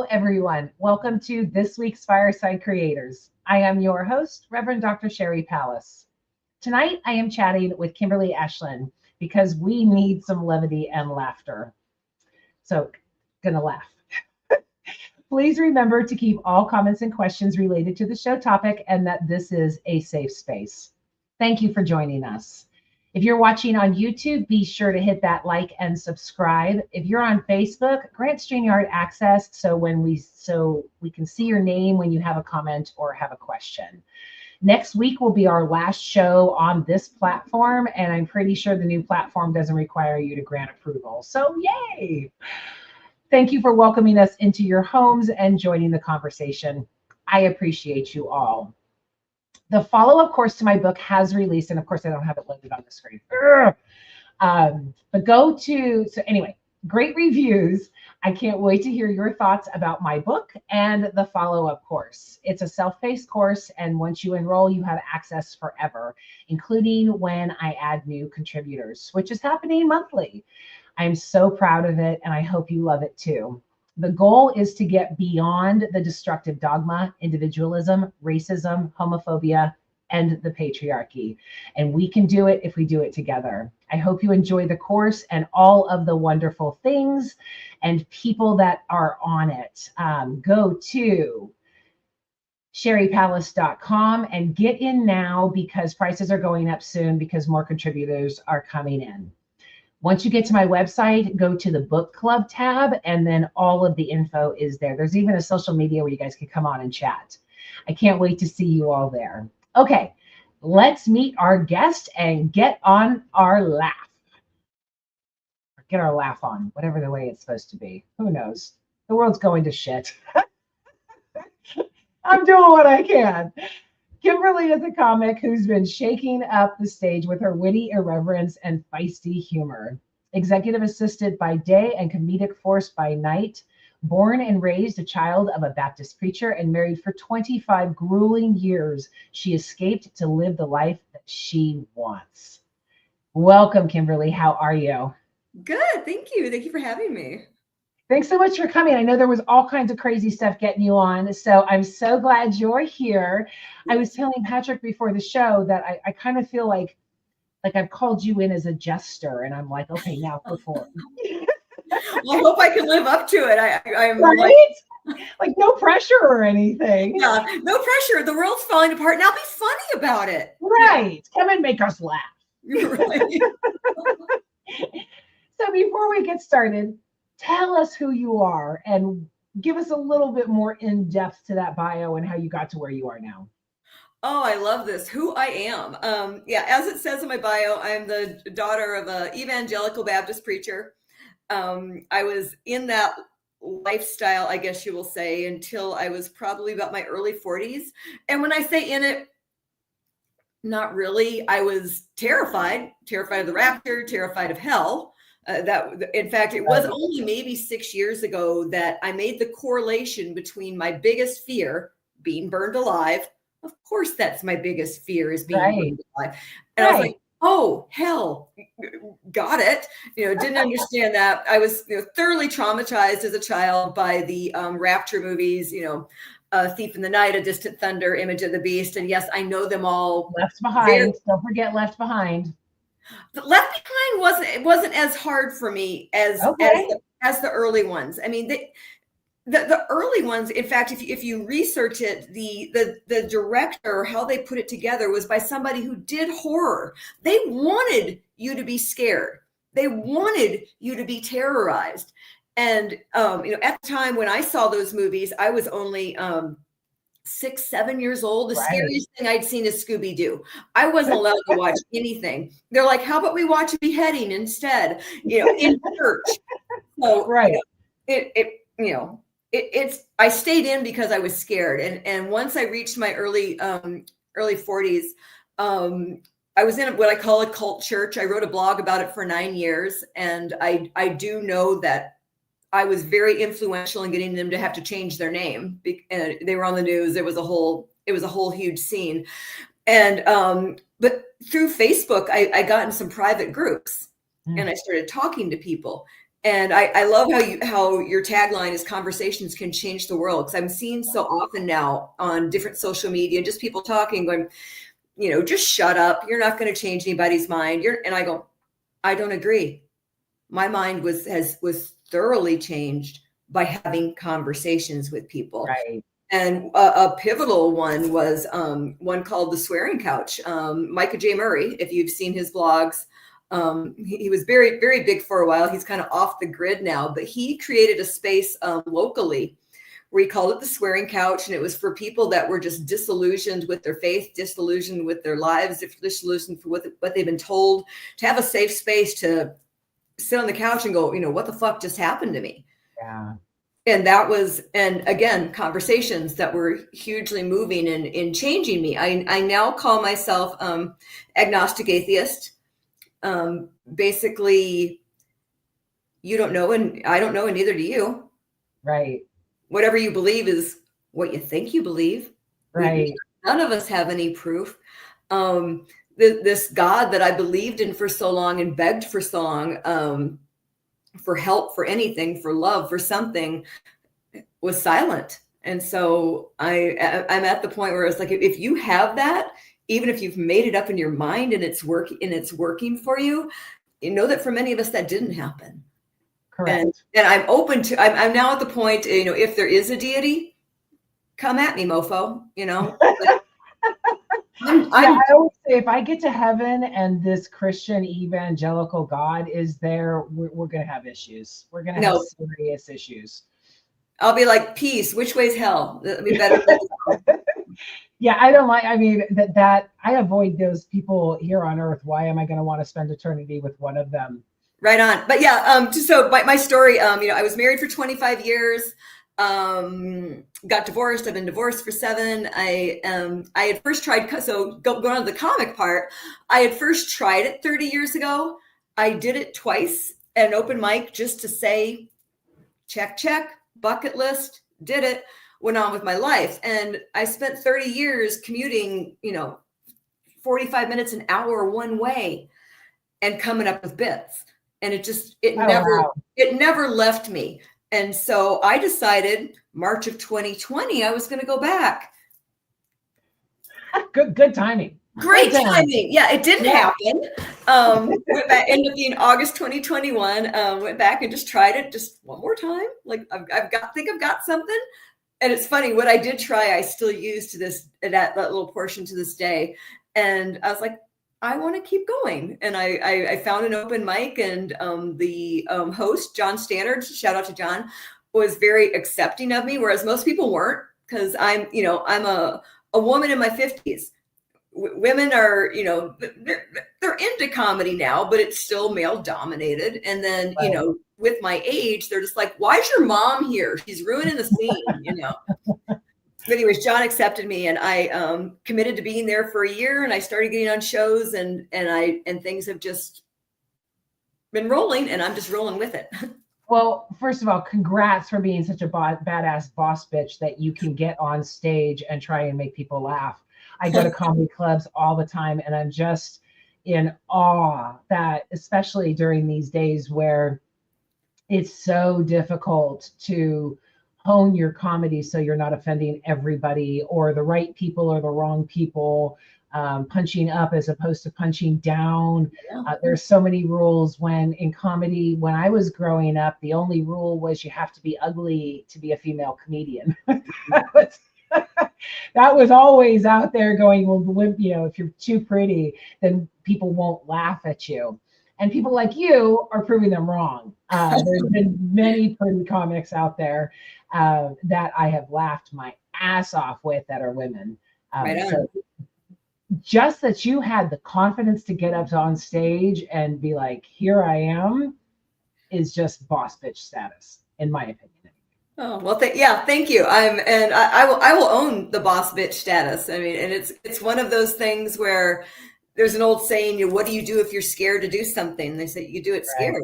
everyone. Welcome to this week's Fireside Creators. I am your host, Reverend Dr. Sherry Palace. Tonight, I am chatting with Kimberly Ashlynne because we need some levity and laughter. So, gonna laugh. Please remember to keep all comments and questions related to the show topic and that this is a safe space. Thank you for joining us. If you're watching on YouTube, be sure to hit that like and subscribe. If you're on Facebook, grant StreamYard access so we can see your name when you have a comment or have a question. Next week will be our last show on this platform, and I'm pretty sure the new platform doesn't require you to grant approval. So yay! Thank you for welcoming us into your homes and joining the conversation. I appreciate you all. The follow-up course to my book has released, and of course I don't have it loaded on the screen. So anyway, great reviews. I can't wait to hear your thoughts about my book and the follow-up course. It's a self-paced course, and once you enroll, you have access forever, including when I add new contributors, which is happening monthly. I'm so proud of it, and I hope you love it too. The goal is to get beyond the destructive dogma, individualism, racism, homophobia, and the patriarchy. And we can do it if we do it together. I hope you enjoy the course and all of the wonderful things and people that are on it. Go to sherrypalace.com and get in now because prices are going up soon because more contributors are coming in. Once you get to my website, go to the book club tab, and then all of the info is there. There's even a social media where you guys can come on and chat. I can't wait to see you all there. Okay, let's meet our guest and get on our laugh. Get our laugh on, whatever the way it's supposed to be. Who knows? The world's going to shit. I'm doing what I can. Kimberly is a comic who's been shaking up the stage with her witty irreverence and feisty humor. Executive assistant by day and comedic force by night, born and raised a child of a Baptist preacher and married for 25 grueling years, she escaped to live the life that she wants. Welcome, Kimberly. How are you? Good. Thank you. Thank you for having me. Thanks so much for coming. I know there was all kinds of crazy stuff getting you on, so I'm so glad you're here. I was telling Patrick before the show that I kind of feel like I've called you in as a jester, and I'm like, okay, now perform. Well, I hope I can live up to it. I'm right? Like no pressure or anything. Yeah, no pressure. The world's falling apart. Now be funny about it. Right. Yeah. Come and make us laugh. Right. So before we get started, tell us who you are and give us a little bit more in depth to that bio and how you got to where you are now. Oh, I love this. Who I am. As it says in my bio, I'm the daughter of an evangelical Baptist preacher. I was in that lifestyle, I guess you will say, until I was probably about my early 40s. And when I say in it, not really. I was terrified of the rapture, terrified of hell. In fact, it was only maybe 6 years ago that I made the correlation between my biggest fear, being burned alive. Of course, that's my biggest fear, is being burned alive. And I was like, oh, hell, got it. Didn't understand that. I was thoroughly traumatized as a child by the rapture movies, Thief in the Night, A Distant Thunder, Image of the Beast. And yes, I know them all. Left Behind. Don't forget Left Behind. But Left Behind wasn't as hard for me as the early ones. I mean, the early ones, in fact, if you research it, the director, how they put it together was by somebody who did horror. They wanted you to be scared. They wanted you to be terrorized. And at the time when I saw those movies, I was only 6, 7 years old. The scariest thing I'd seen is Scooby-Doo. I wasn't allowed to watch anything. They're like, how about we watch a beheading instead, in church? So I stayed in because I was scared. And once I reached my early 40s, I was in what I call a cult church. I wrote a blog about it for 9 years. And I do know that I was very influential in getting them to have to change their name. And they were on the news. It was a whole huge scene. And but through Facebook, I got in some private groups and I started talking to people. And I love how your tagline is conversations can change the world, because I'm seeing so often now on different social media, just people talking, going, just shut up. You're not going to change anybody's mind. And I go, I don't agree. My mind was thoroughly changed by having conversations with people. Right. And a pivotal one was one called The Swearing Couch. Micah J. Murray, if you've seen his blogs, he was very, very big for a while. He's kind of off the grid now, but he created a space locally where he called it The Swearing Couch. And it was for people that were just disillusioned with their faith, disillusioned with their lives, disillusioned for what they've been told, to have a safe space to sit on the couch and go, what the fuck just happened to me? Yeah. And that was, and again, conversations that were hugely moving and in changing me. I now call myself agnostic atheist. Basically, you don't know, and I don't know, and neither do you. Right. Whatever you believe is what you think you believe. Right. None of us have any proof. This God that I believed in for so long and begged for so long, for help, for anything, for love, for something, was silent. And so I'm at the point where it's like, if you have that, even if you've made it up in your mind and it's working for you, that for many of us that didn't happen. Correct. And I'm open to, I'm now at the point, if there is a deity, come at me, mofo, I always say, if I get to heaven and this Christian evangelical God is there, we're going to have issues. We're going to have serious issues. I'll be like, peace, which way's hell? That'd be better. Yeah, I don't like, I mean, that I avoid those people here on earth. Why am I going to want to spend eternity with one of them? Right on. But yeah, so my story, I was married for 25 years, got divorced. I've been divorced for 7. I had first tried, so going on to the comic part, I had first tried it 30 years ago. I did it twice at an open mic just to say, check, bucket list, did it, went on with my life. And I spent 30 years commuting, 45 minutes, an hour one way and coming up with bits. And it never left me. And so I decided March of 2020, I was going to go back. Good timing. Great timing. Yeah, it didn't happen. Went back, ended up being August 2021. Went back and just tried it just one more time. Like think I've got something. And it's funny, what I did try, I still use to this, that little portion to this day. And I was like, I want to keep going. And I found an open mic, and the host, John Stannard, shout out to John, was very accepting of me, whereas most people weren't, because I'm a woman in my 50s. Women are, they're into comedy now, but it's still male dominated. And then, right. With my age, they're just like, why is your mom here? She's ruining the scene, But anyways, John accepted me, and I committed to being there for a year, and I started getting on shows, and things have just been rolling, and I'm just rolling with it. Well, first of all, congrats for being such a badass boss bitch that you can get on stage and try and make people laugh. I go to comedy clubs all the time, and I'm just in awe that, especially during these days where it's so difficult to hone your comedy so you're not offending everybody or the right people or the wrong people, punching up as opposed to punching down. There's so many rules. When in comedy, when I was growing up, the only rule was you have to be ugly to be a female comedian. That was always out there going, well, if you're too pretty, then people won't laugh at you. And people like you are proving them wrong. There's been many pretty comics out there that I have laughed my ass off with that are women. So just that you had the confidence to get up on stage and be like, here I am, is just boss bitch status, in my opinion. Oh, well, thank you. I will own the boss bitch status. I mean, and it's one of those things where there's an old saying, what do you do if you're scared to do something? They say you do it scared.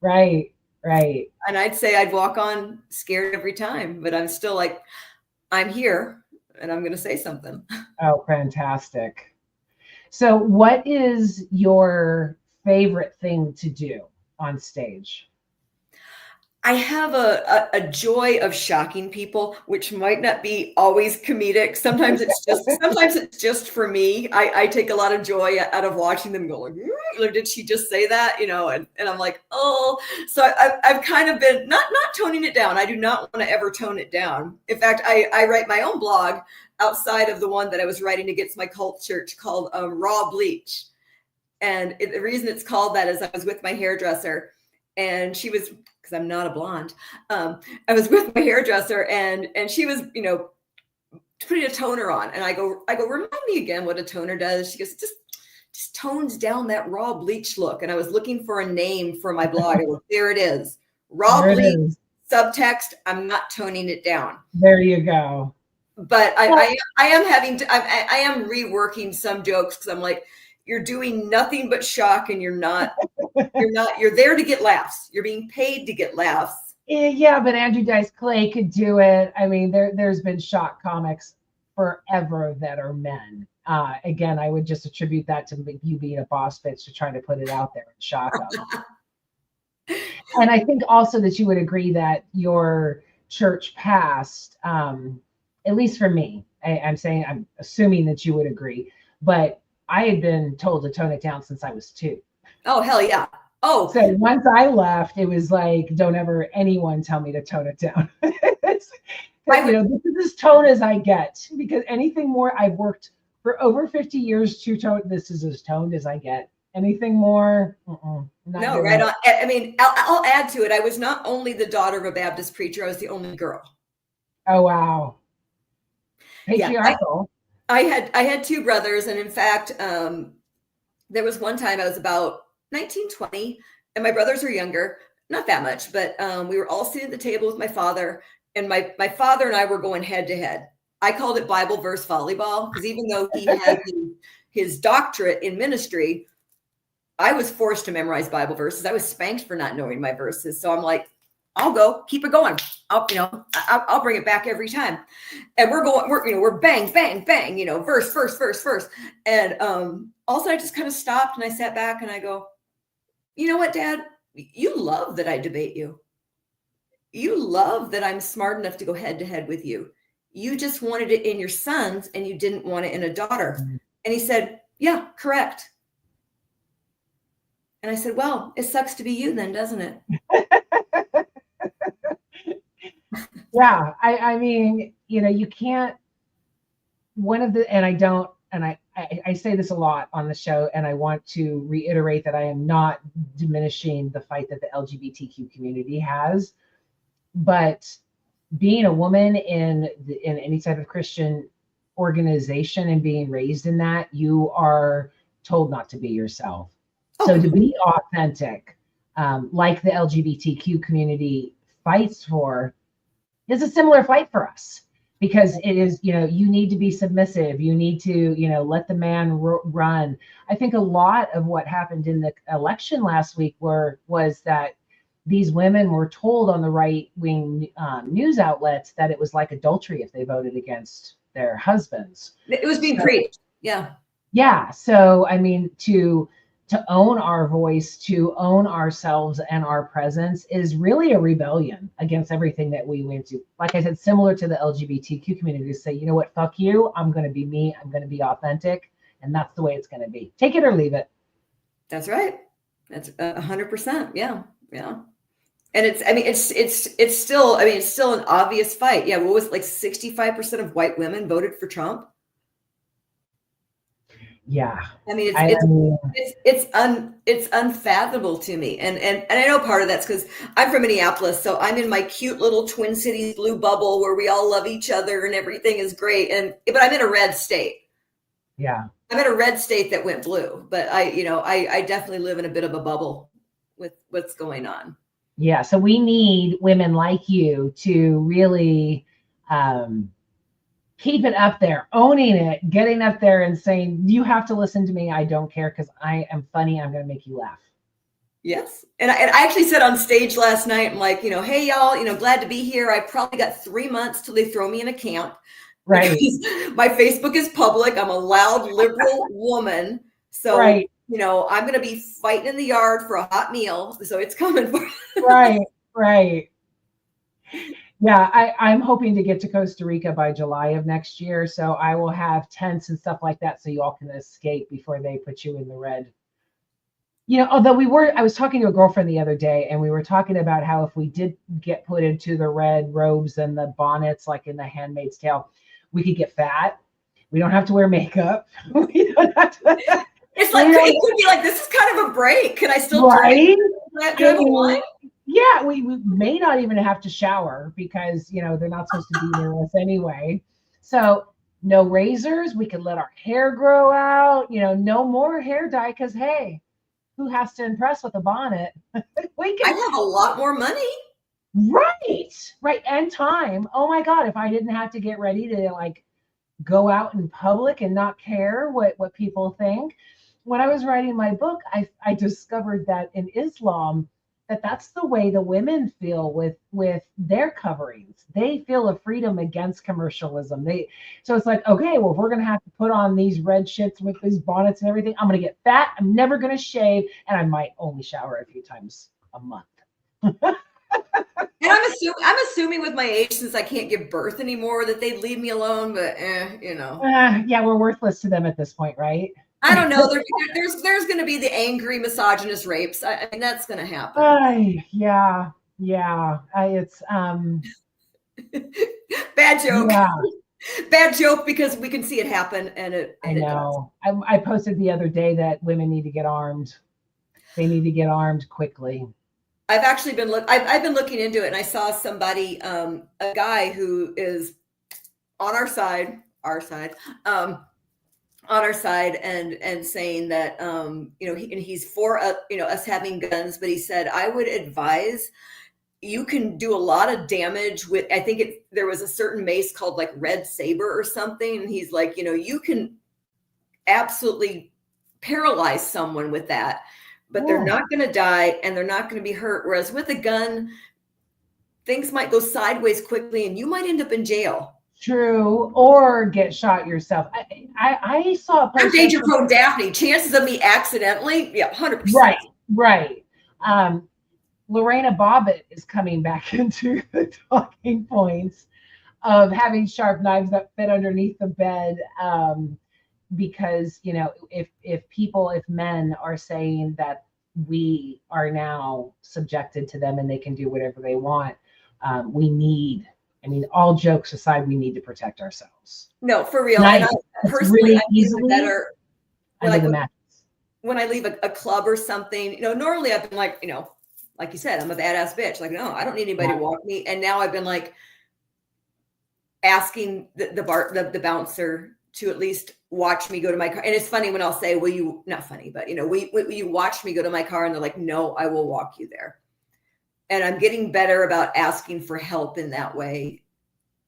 Right. And I'd say I'd walk on scared every time, but I'm still like, I'm here and I'm going to say something. Oh, fantastic. So what is your favorite thing to do on stage? I have a joy of shocking people, which might not be always comedic. Sometimes it's just for me. I take a lot of joy out of watching them go like, did she just say that? And I'm like, oh. So I've kind of been not toning it down. I do not want to ever tone it down. In fact, I write my own blog outside of the one that I was writing against my cult church called Raw Bleach. And the reason it's called that is I was with my hairdresser, and she was, because I'm not a blonde, I was with my hairdresser, and she was, putting a toner on, and I go, remind me again what a toner does. She goes, just tones down that raw bleach look. And I was looking for a name for my blog. I go, there it is, raw bleach. Subtext, I'm not toning it down. There you go. But I am reworking some jokes, because I'm like, you're doing nothing but shock, and you're there to get laughs. You're being paid to get laughs. Yeah, but Andrew Dice Clay could do it. I mean, there's been shock comics forever that are men. Again, I would just attribute that to you being a boss bitch to try to put it out there and shock them. And I think also that you would agree that your church past, at least for me, I'm assuming that you would agree, but I had been told to tone it down since I was 2. Oh, hell yeah. Oh, so once I left, it was like, don't ever anyone tell me to tone it down. This is as tone as I get, because anything more, I've worked for over 50 years to tone. This is as toned as I get. Anything more? No, right on. I mean, I'll add to it. I was not only the daughter of a Baptist preacher, I was the only girl. Oh, wow. Patriarchal. Yeah, I had 2 brothers, and in fact, there was one time I was about 19, 20, and my brothers are younger, not that much, but we were all sitting at the table with my father, and my father and I were going head to head. I called it Bible verse volleyball, because even though he had his doctorate in ministry, I was forced to memorize Bible verses. I was spanked for not knowing my verses. So I'm like, I'll go, keep it going. I'll bring it back every time. And we're bang, bang, bang, verse. And also I just kind of stopped, and I sat back and I go, you know what, Dad, you love that I debate you. You love that I'm smart enough to go head to head with you. You just wanted it in your sons, and you didn't want it in a daughter. And he said, yeah, correct. And I said, well, it sucks to be you then, doesn't it? Yeah. I mean, you can't, I say this a lot on the show, and I want to reiterate that I am not diminishing the fight that the LGBTQ community has, but being a woman in any type of Christian organization and being raised in that, you are told not to be yourself. So to be authentic, like the LGBTQ community fights for, is a similar fight for us, because it is, you need to be submissive. You need to, let the man run. I think a lot of what happened in the election last week was that these women were told on the right-wing news outlets that it was like adultery if they voted against their husbands. It was being preached. Yeah. Yeah. So, I mean, to own our voice, to own ourselves and our presence is really a rebellion against everything that we went to. Like I said, similar to the LGBTQ community, to say, you know what, fuck you. I'm going to be me. I'm going to be authentic. And that's the way it's going to be. Take it or leave it. That's right. That's 100%. Yeah. Yeah. And it's still an obvious fight. Yeah. What was it, like 65% of white women voted for Trump? Yeah. I mean, it's unfathomable to me. And I know part of that's because I'm from Minneapolis. So I'm in my cute little Twin Cities blue bubble where we all love each other and everything is great. But I'm in a red state. Yeah. I'm in a red state that went blue, but I definitely live in a bit of a bubble with what's going on. Yeah. So we need women like you to really, keep it up there, owning it, getting up there and saying, you have to listen to me. I don't care, because I am funny. I'm going to make you laugh. Yes. And I actually said on stage last night, I'm like, hey, y'all, glad to be here. I probably got 3 months till they throw me in a camp. Right. My Facebook is public. I'm a loud liberal woman. So, right. I'm going to be fighting in the yard for a hot meal. So it's coming for Right. Right. Yeah, I'm hoping to get to Costa Rica by July of next year. So I will have tents and stuff like that so you all can escape before they put you in the red. Although I was talking to a girlfriend the other day and we were talking about how if we did get put into the red robes and the bonnets, like in The Handmaid's Tale, we could get fat. We don't have to wear makeup. We don't have to. It's like, it could be like, this is kind of a break. Can I still Right? drink? Can I have a wine? Yeah, we may not even have to shower because, they're not supposed to be near us anyway. So no razors. We can let our hair grow out, no more hair dye because, hey, who has to impress with a bonnet? We I can. have a lot more money. Right. And time. Oh my God. If I didn't have to get ready to like go out in public and not care what people think. When I was writing my book, I discovered that in Islam, that's the way the women feel with their coverings. They feel a freedom against commercialism. So it's like, okay, well, if we're gonna have to put on these red shits with these bonnets and everything, I'm gonna get fat. I'm never gonna shave, and I might only shower a few times a month. And I'm assuming with my age, since I can't give birth anymore, that they'd leave me alone. But Yeah, we're worthless to them at this point, right? I don't know. There's going to be the angry misogynist rapes. I mean, that's going to happen. Yeah. It's Bad joke. yeah. Bad joke because we can see it happen, and I know. I posted the other day that women need to get armed. They need to get armed quickly. I've actually been I've been looking into it, and I saw somebody, a guy who is on our side, on our side, and saying that he's for us having guns, but he said, I would advise, you can do a lot of damage with, I think there was a certain mace called like Red Saber or something, and he's like, you can absolutely paralyze someone with that, but they're not going to die and they're not going to be hurt. Whereas with a gun, things might go sideways quickly and you might end up in jail. True, or get shot yourself. I saw a post. I'm danger prone Daphne. Chances of me accidentally, 100%. Right. Lorena Bobbitt is coming back into the talking points of having sharp knives that fit underneath the bed. Because if men are saying that we are now subjected to them and they can do whatever they want, all jokes aside, we need to protect ourselves. No, for real. And I personally, really I'm even better when I leave a club or something. Normally I've been like, like you said, I'm a badass bitch. Like, no, I don't need anybody to walk me. And now I've been like asking the bouncer to at least watch me go to my car. And it's funny when I'll say, not funny, but will you watch me go to my car? And they're like, no, I will walk you there. And I'm getting better about asking for help in that way,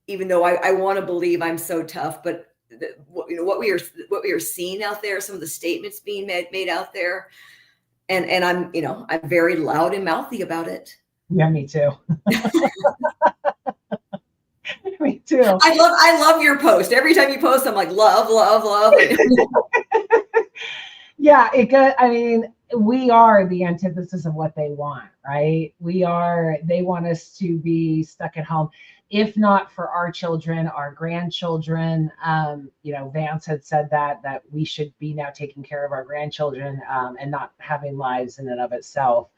even though I want to believe I'm so tough. But what we are seeing out there, some of the statements being made out there, and I'm very loud and mouthy about it. Yeah, me too. Me too. I love your post. Every time you post, I'm like, love. Yeah, we are the antithesis of what they want, right? They want us to be stuck at home, if not for our children, our grandchildren. Vance had said that we should be now taking care of our grandchildren and not having lives in and of itself.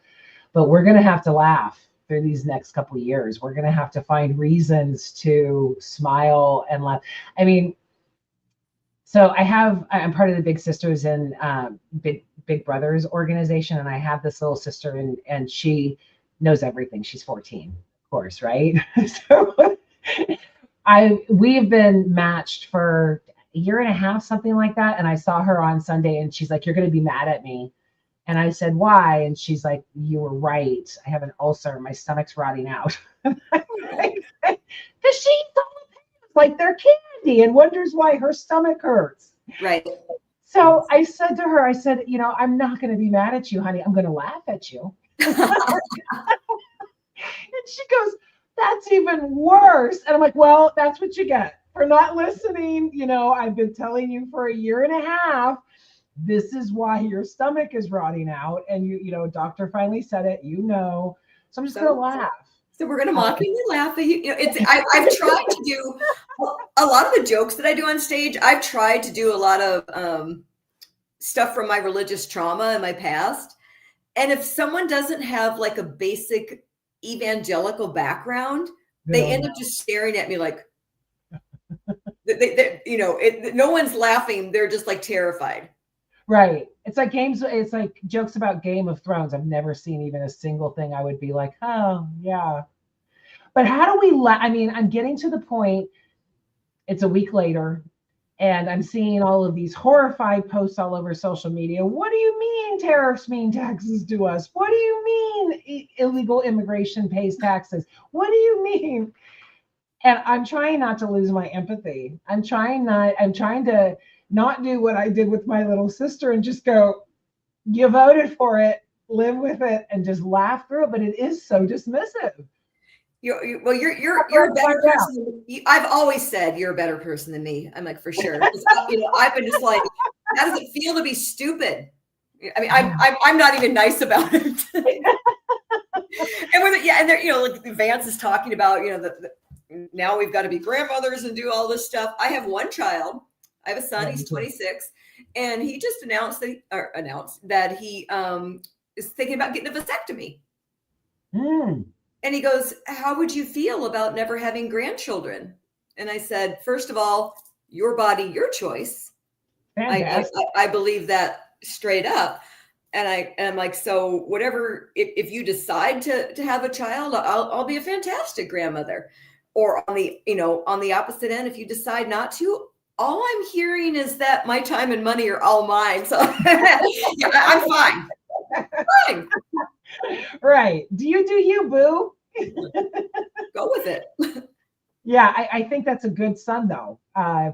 But we're going to have to laugh through these next couple of years. We're going to have to find reasons to smile and laugh. So I'm part of the Big Sisters and Big Brothers organization, and I have this little sister, and she knows everything. She's 14, of course, right? So we've been matched for a year and a half, something like that. And I saw her on Sunday, and she's like, "You're going to be mad at me." And I said, "Why?" And she's like, "You were right. I have an ulcer. My stomach's rotting out." Because she eats all the things like they're candy and wonders why her stomach hurts. Right. So I said to her, I'm not going to be mad at you, honey. I'm going to laugh at you. And she goes, "That's even worse." And I'm like, "Well, that's what you get for not listening. I've been telling you for a year and a half. This is why your stomach is rotting out. And doctor finally said it, So I'm just going to laugh." So we're going to mockingly laugh at you. You know, I've tried to do a lot of the jokes that I do on stage. I've tried to do a lot of stuff from my religious trauma in my past. And if someone doesn't have like a basic evangelical background, they end up just staring at me like, you know, no one's laughing. They're just like terrified. Right. It's like it's like jokes about Game of Thrones. I've never seen even a single thing I would be like, oh, yeah. But how do we I mean, I'm getting to the point, it's a week later, and I'm seeing all of these horrified posts all over social media. What do you mean tariffs mean taxes to us? What do you mean illegal immigration pays taxes? What do you mean? And I'm trying not to lose my empathy. I'm trying to not do what I did with my little sister and just go, you voted for it, live with it, and just laugh through it. But it is so dismissive. You're a better person. I've always said you're a better person than me. I'm like, for sure. You know, I've been just like, how does it feel to be stupid? I mean, I'm not even nice about it. And with it, yeah, and there, you know, like Vance is talking about, you know, now we've got to be grandmothers and do all this stuff. I have one child. I have a son. He's 26, and he just announced that he is thinking about getting a vasectomy. And he goes, how would you feel about never having grandchildren? And I said, first of all, your body, your choice. I believe that straight up. And I'm like, so whatever, if you decide to have a child, I'll be a fantastic grandmother. Or on the opposite end, if you decide not to, all I'm hearing is that my time and money are all mine. So yeah, I'm fine. Fine. Right. Do you, boo? Go with it. Yeah, I think that's a good son, though,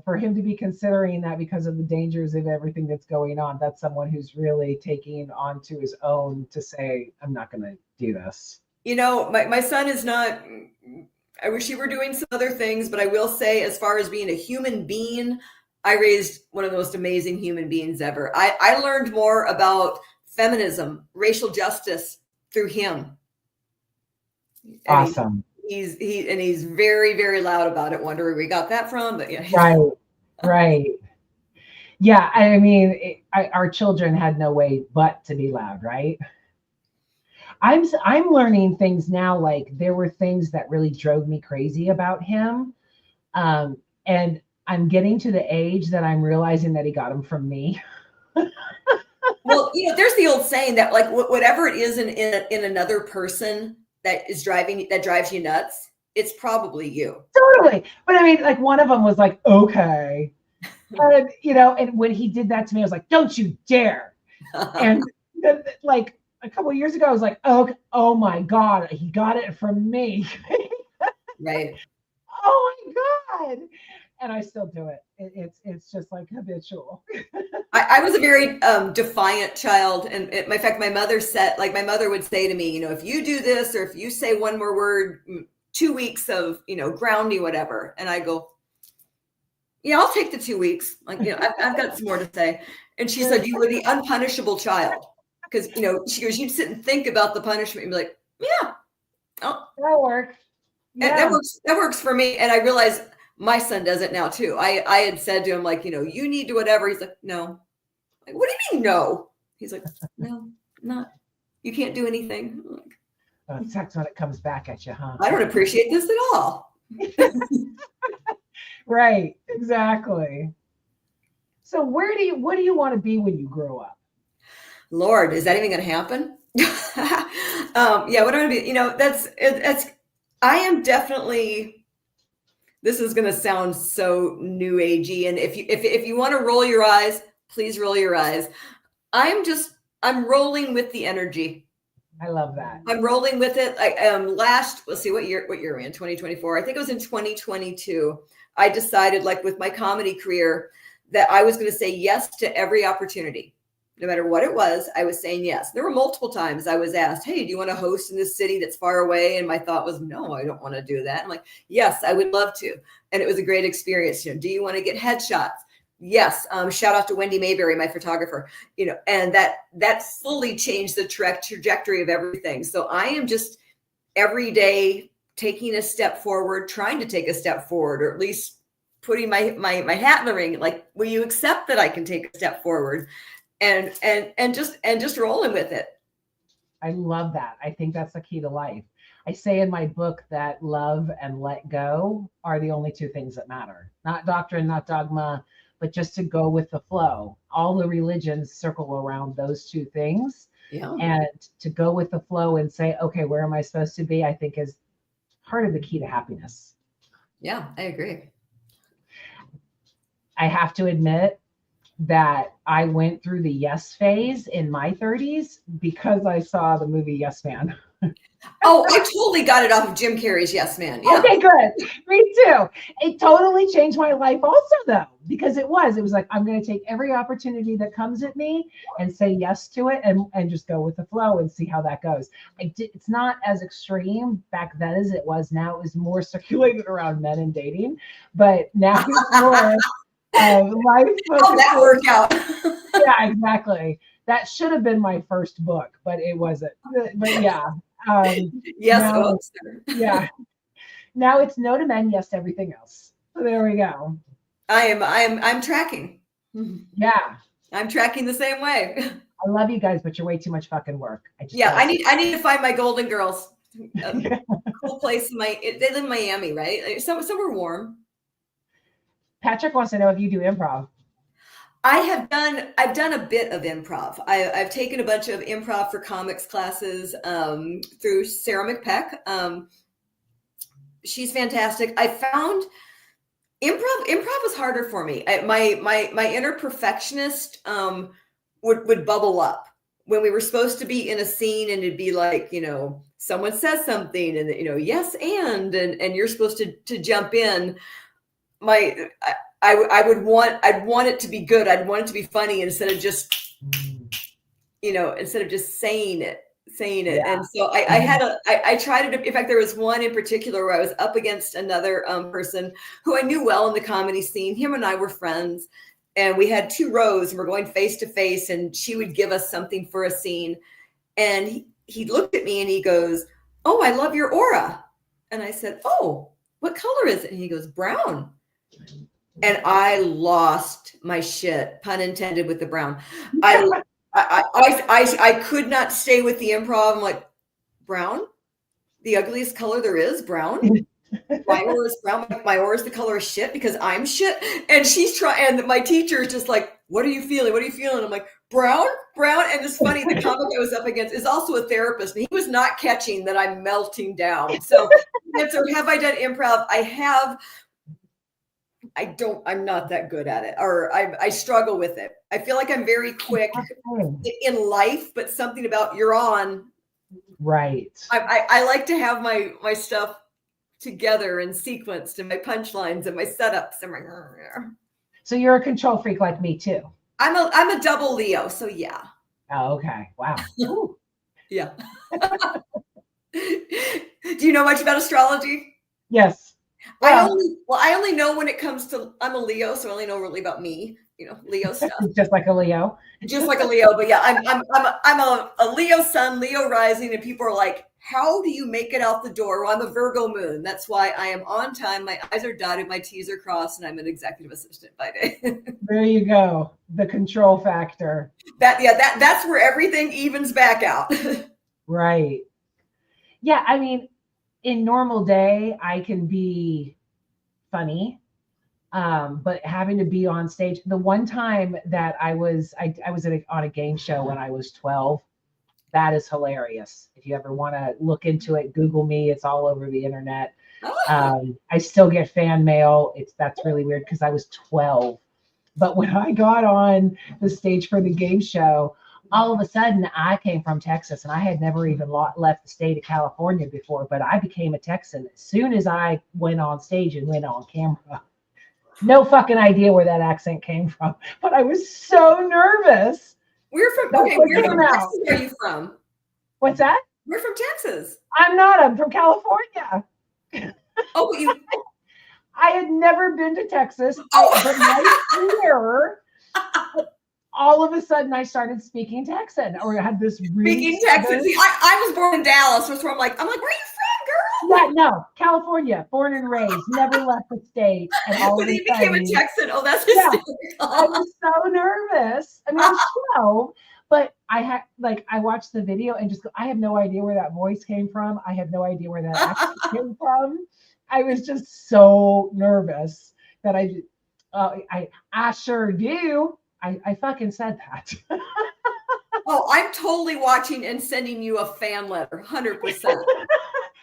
for him to be considering that because of the dangers of everything that's going on. That's someone who's really taking onto his own to say, I'm not going to do this. You know, my son is not, I wish he were doing some other things, but I will say, as far as being a human being, I raised one of the most amazing human beings ever. I learned more about feminism, racial justice through him. Awesome. He's very, very loud about it. Wonder where we got that from, but yeah. Right. Yeah, I mean, our children had no way but to be loud, right? I'm learning things now. Like, there were things that really drove me crazy about him, and I'm getting to the age that I'm realizing that he got them from me. Well, you know, there's the old saying that like whatever it is in another person that drives you nuts, it's probably you. Totally. But I mean, like, one of them was like, okay. And, you know, and when he did that to me, I was like, don't you dare. And like a couple of years ago, I was like, oh my God, he got it from me. Right. Oh my God. And I still do it. It's just like habitual. I was a very defiant child. And in fact, my mother would say to me, you know, if you do this, or if you say one more word, 2 weeks of, you know, grounding, whatever. And I go, yeah, I'll take the 2 weeks. Like, you know, I've got some more to say. And she said, you were the unpunishable child. Because, you know, she goes, you'd sit and think about the punishment and be like, yeah, that'll work. Yeah. That works for me. And I realized my son does it now too. I had said to him, like, you know, you need to whatever. He's like, no. Like, what do you mean no? He's like, no, not. You can't do anything. Like, it sucks when it comes back at you, huh? I don't appreciate this at all. Right, exactly. So what do you want to be when you grow up? Lord, is that even going to happen? Yeah, what do I want to be? You know, I am definitely, this is going to sound so new agey. And if you want to roll your eyes, please roll your eyes. I'm rolling with the energy. I love that. I'm rolling with it. Let's see, what year are we in? 2024. I think it was in 2022. I decided, like with my comedy career, that I was going to say yes to every opportunity. No matter what it was, I was saying yes. There were multiple times I was asked, hey, do you want to host in this city that's far away? And my thought was, no, I don't want to do that. I'm like, yes, I would love to. And it was a great experience. You know, do you want to get headshots? Yes. Shout out to Wendy Mayberry, my photographer, you know, and that fully changed the trajectory of everything. So I am just every day taking a step forward, trying to take a step forward, or at least putting my hat in the ring. Like, will you accept that I can take a step forward, and just rolling with it? I love that. I think that's the key to life. I say in my book that love and let go are the only two things that matter. Not doctrine, not dogma, but just to go with the flow. All the religions circle around those two things. Yeah. And to go with the flow and say, okay, where am I supposed to be? I think is part of the key to happiness. Yeah, I agree. I have to admit that I went through the yes phase in my 30s because I saw the movie Yes Man. Oh, I totally got it off of Jim Carrey's Yes Man. Yeah. Okay, good. Me too. It totally changed my life also, though, because it was like, I'm going to take every opportunity that comes at me and say yes to it and just go with the flow and see how that goes. It's not as extreme back then as it was now. It was more circulated around men and dating, but now it's more life. How'd that work out? Yeah, exactly. That should have been my first book, but it wasn't. But yeah. Yes. Now, yeah. Now it's no to men, yes to everything else. So there we go. I'm tracking. Yeah. I'm tracking the same way. I love you guys, but you're way too much fucking work. I need to find my golden girls. Cool place they live in Miami, right? Somewhere warm. Patrick wants to know if you do improv. I've done a bit of improv. I've taken a bunch of improv for comics classes through Sarah McPeck. She's fantastic. I found improv was harder for me. My inner perfectionist would bubble up when we were supposed to be in a scene, and it'd be like, someone says something and yes and you're supposed to jump in. I'd want it to be good. I'd want it to be funny instead of just saying it. Yeah. And so I tried it. In fact, there was one in particular where I was up against another person who I knew well in the comedy scene. Him and I were friends, and we had 2 rows and we're going face to face, and she would give us something for a scene. And he looked at me and he goes, "Oh, I love your aura." And I said, "Oh, what color is it?" And he goes, "Brown." And I lost my shit, pun intended with the brown. I could not stay with the improv. I'm like, brown? The ugliest color there is, brown? My aura is brown. My aura is the color of shit because I'm shit. And she's trying, and my teacher is just like, what are you feeling? What are you feeling? I'm like, brown. And it's funny, the comic I was up against is also a therapist, and he was not catching that I'm melting down. So have I done improv? I have. I'm not that good at it, or I struggle with it. I feel like I'm very quick in life, but something about you're on. Right. I like to have my stuff together and sequenced, and my punchlines and my setups. So you're a control freak like me too. I'm a double Leo, so yeah. Oh, okay. Wow. Yeah. Do you know much about astrology? Yes. I only know when it comes to, I'm a Leo, so I only know really about me, Leo stuff. Just like a Leo. But yeah, I'm a Leo sun, Leo rising, and people are like, how do you make it out the door? Well, I'm a Virgo moon. That's why I am on time. My I's are dotted, my T's are crossed, and I'm an executive assistant by day. There you go. The control factor. That's where everything evens back out. Right. Yeah, I mean, in normal day, I can be funny, but having to be on stage. The one time that I was on a game show when I was 12, that is hilarious. If you ever want to look into it, Google me. It's all over the internet. I still get fan mail. That's really weird because I was 12. But when I got on the stage for the game show, all of a sudden I came from Texas, and I had never even left the state of California before, but I became a Texan as soon as I went on stage and went on camera. No fucking idea where that accent came from, but I was so nervous. Where from Texas are you from? What's that? We're from Texas. I'm from California. Oh, I had never been to Texas, but right here, all of a sudden I started speaking Texan, or I had this speaking Texan. See, I was born in Dallas, which where I'm like, where are you from, girl? Yeah, no, California, born and raised, never left the state, and all When of a he became a sudden, Texan, oh, that's yeah, hysterical. I was so nervous. I mean, I was 12, but I watched the video and just go, I have no idea where that voice came from. I have no idea where that accent came from. I was just so nervous that I sure do. I fucking said that. Oh, I'm totally watching and sending you a fan letter, 100%.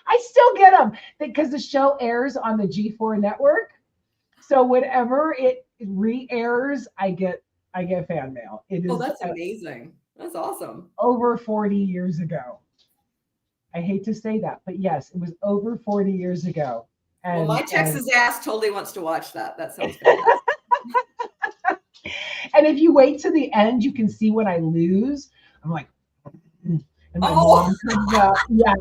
I still get them because the show airs on the G4 network. So whenever it re-airs, I get fan mail. It Oh, is that's amazing. That's awesome. over 40 years ago. I hate to say that, but yes, it was over 40 years ago. Well, my Texas ass totally wants to watch that. That sounds fantastic. And if you wait to the end, you can see when I lose. I'm like, and my mom comes up. Yeah,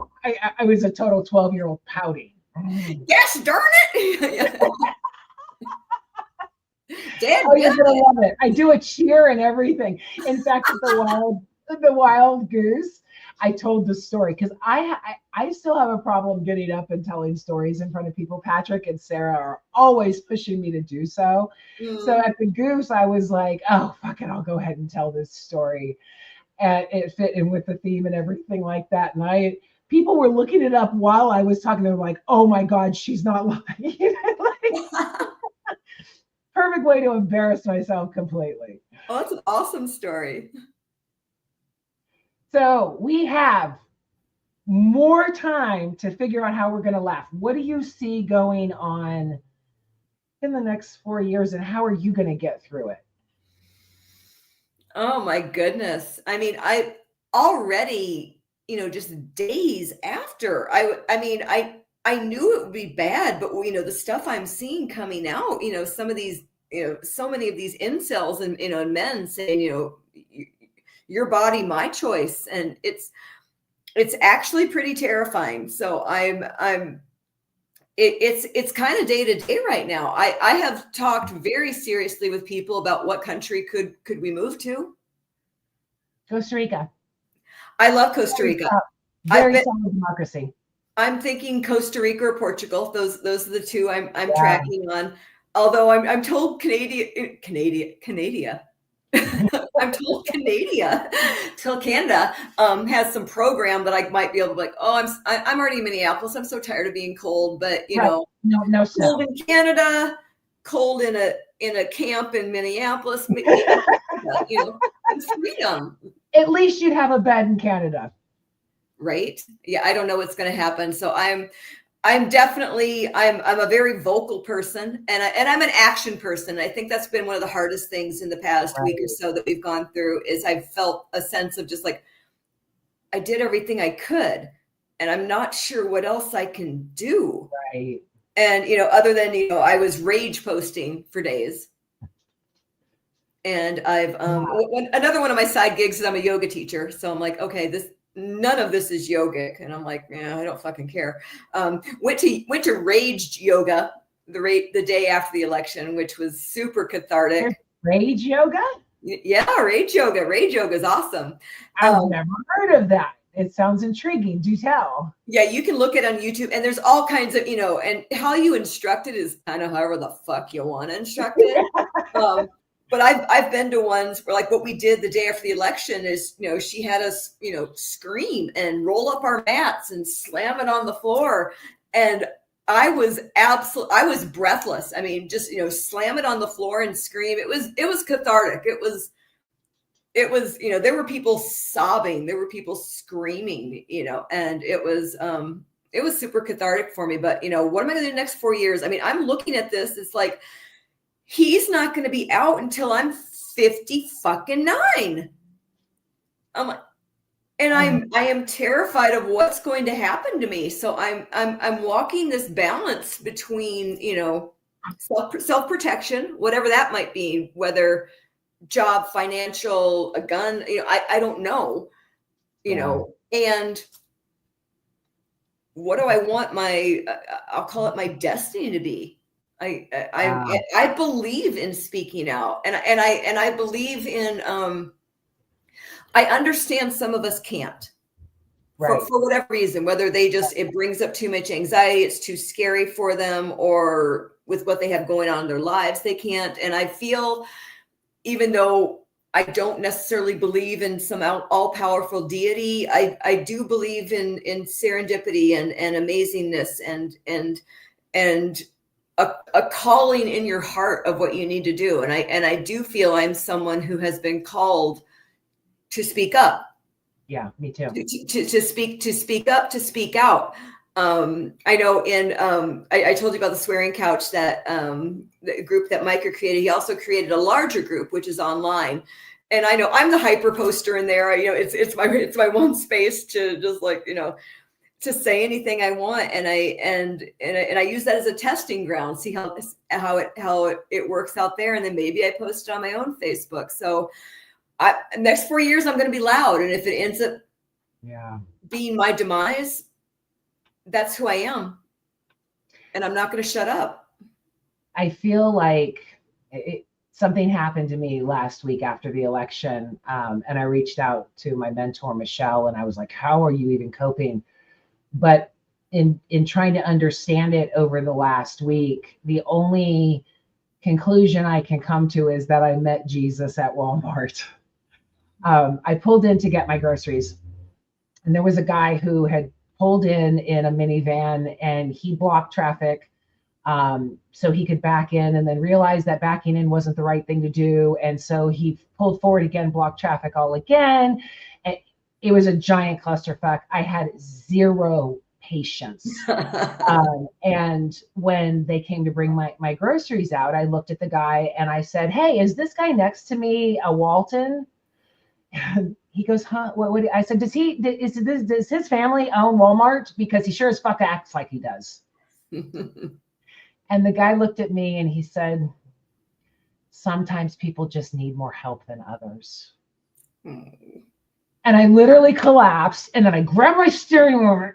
I was a total 12-year-old pouting. Yes, darn it. Dad, oh, you're gonna love it. I do a cheer and everything. In fact, the wild goose, I told the story because I still have a problem getting up and telling stories in front of people. Patrick and Sarah are always pushing me to do so. So at the goose, I was like, oh, fuck it, I'll go ahead and tell this story. And it fit in with the theme and everything like that. And people were looking it up while I was talking. They're like, oh my God, she's not lying. Perfect way to embarrass myself completely. Oh, that's an awesome story. So we have more time to figure out how we're going to laugh. What do you see going on in the next 4 years, and how are you going to get through it? Oh my goodness. I mean, I already, just days after I knew it would be bad, but the stuff I'm seeing coming out, some of these, so many of these incels and men saying, your body, my choice. And it's actually pretty terrifying. So it's kind of day to day right now. I have talked very seriously with people about what country could we move to. Costa Rica. I love Costa Rica. Very solid democracy. I'm thinking Costa Rica or Portugal. Those are the two I'm tracking on. Although I'm told Canada. I'm told Canada has some program that I might be able to be like, oh, I'm already in Minneapolis. I'm so tired of being cold, but no cold in Canada, cold in a camp in Minneapolis. Freedom. At least you'd have a bed in Canada, right? Yeah, I don't know what's going to happen. So I'm definitely I'm a very vocal person, and I'm an action person. I think that's been one of the hardest things in the past week or so that we've gone through is I've felt a sense of just like I did everything I could, and I'm not sure what else I can do. Right. And other than I was rage posting for days. And I've another one of my side gigs is I'm a yoga teacher, so I'm like, okay, none of this is yogic, and I'm like, yeah, I don't fucking care. Went to raged yoga the day after the election, which was super cathartic. Rage yoga? Yeah, rage yoga. Rage yoga is awesome. I've never heard of that. It sounds intriguing. Do tell. Yeah, you can look it on YouTube, and there's all kinds of and how you instruct it is kind of however the fuck you want to instruct it. But I've been to ones where like what we did the day after the election is, she had us, scream and roll up our mats and slam it on the floor. And I was breathless. I mean, just, slam it on the floor and scream. It was cathartic. It was, there were people sobbing, there were people screaming, and it was super cathartic for me. But, what am I going to do the next 4 years? I mean, I'm looking at this. It's like, he's not going to be out until I'm 50 fucking 9. I'm like, and I am terrified of what's going to happen to me. So I'm walking this balance between, self-protection, whatever that might be, whether job, financial, a gun, I don't know, and what do I want I'll call it my destiny to be. I believe in speaking out, and I believe in I understand some of us can't, Right. for whatever reason, whether it brings up too much anxiety, it's too scary for them, or with what they have going on in their lives, they can't. And I feel, even though I don't necessarily believe in some all-powerful deity, I do believe in serendipity and amazingness and a calling in your heart of what you need to do. And I do feel I'm someone who has been called to speak up. Yeah, me too. To speak up, to speak out. I know I told you about the swearing couch, that the group that Micah created. He also created a larger group, which is online. And I know I'm the hyper poster in there. It's my one space to just to say anything I want. And I use that as a testing ground, see how it works out there. And then maybe I post it on my own Facebook. So next 4 years, I'm going to be loud. And if it ends up being my demise, that's who I am. And I'm not going to shut up. I feel like something happened to me last week after the election. And I reached out to my mentor, Michelle, and I was like, how are you even coping? But in trying to understand it over the last week, the only conclusion I can come to is that I met Jesus at Walmart. I pulled in to get my groceries, and there was a guy who had pulled in a minivan, and he blocked traffic so he could back in, and then realized that backing in wasn't the right thing to do. And so he pulled forward again, blocked traffic all again. And it was a giant clusterfuck. I had zero patience. And when they came to bring my groceries out, I looked at the guy and I said, hey, is this guy next to me a Walton? And he goes, huh? What? I said, does his family own Walmart? Because he sure as fuck acts like he does. And the guy looked at me and he said, sometimes people just need more help than others. And I literally collapsed, and then I grabbed my steering wheel.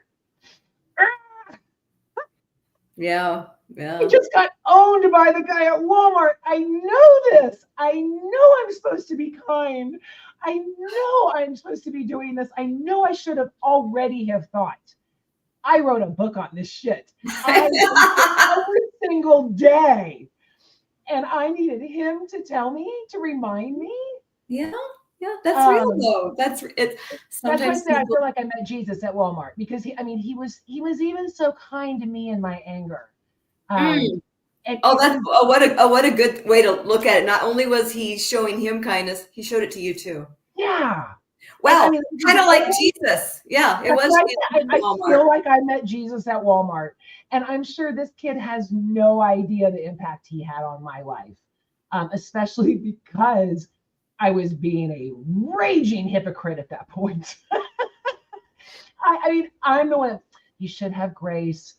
Yeah. I just got owned by the guy at Walmart. I know this. I know I'm supposed to be kind. I know I'm supposed to be doing this. I know I should have already have thought. I wrote a book on this shit every single day. And I needed him to tell me, to remind me. Yeah, that's real though. That's it. That's why I say I feel like I met Jesus at Walmart, because he was even so kind to me in my anger. And what a good way to look at it. Not only was he showing him kindness, he showed it to you too. Yeah. Well, kind of like Jesus. Yeah, it was. I feel like I met Jesus at Walmart, and I'm sure this kid has no idea the impact he had on my life, especially because I was being a raging hypocrite at that point. I mean, I'm the one. You should have grace.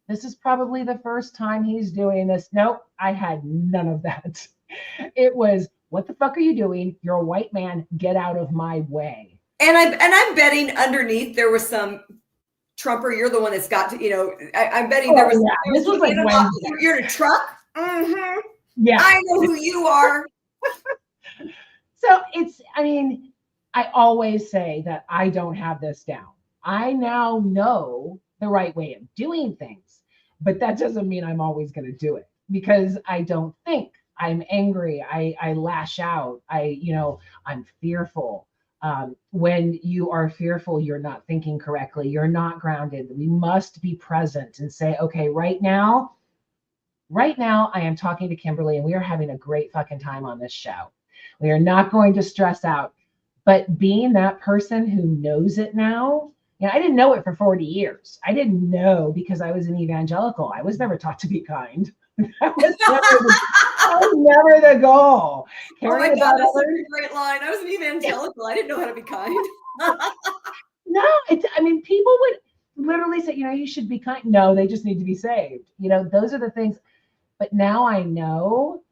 This is probably the first time he's doing this. Nope, I had none of that. It was, what the fuck are you doing? You're a white man. Get out of my way. And I'm betting underneath there was some Trumper. You're the one that's got to, I'm betting there was. Yeah. This was like you're in a truck. Mm-hmm. Yeah. I know who you are. So I always say that I don't have this down. I now know the right way of doing things, but that doesn't mean I'm always going to do it, because I don't think. I'm angry. I lash out. I'm fearful. When you are fearful, you're not thinking correctly. You're not grounded. We must be present and say, okay, right now, I am talking to Kimberly, and we are having a great fucking time on this show. We are not going to stress out, but being that person who knows it now, I didn't know it for 40 years. I didn't know because I was an evangelical. I was never taught to be kind. That was never the goal. Oh my God, that's such a great line. I was an evangelical. I didn't know how to be kind. No, people would literally say, you should be kind. No, they just need to be saved. Those are the things. But now I know,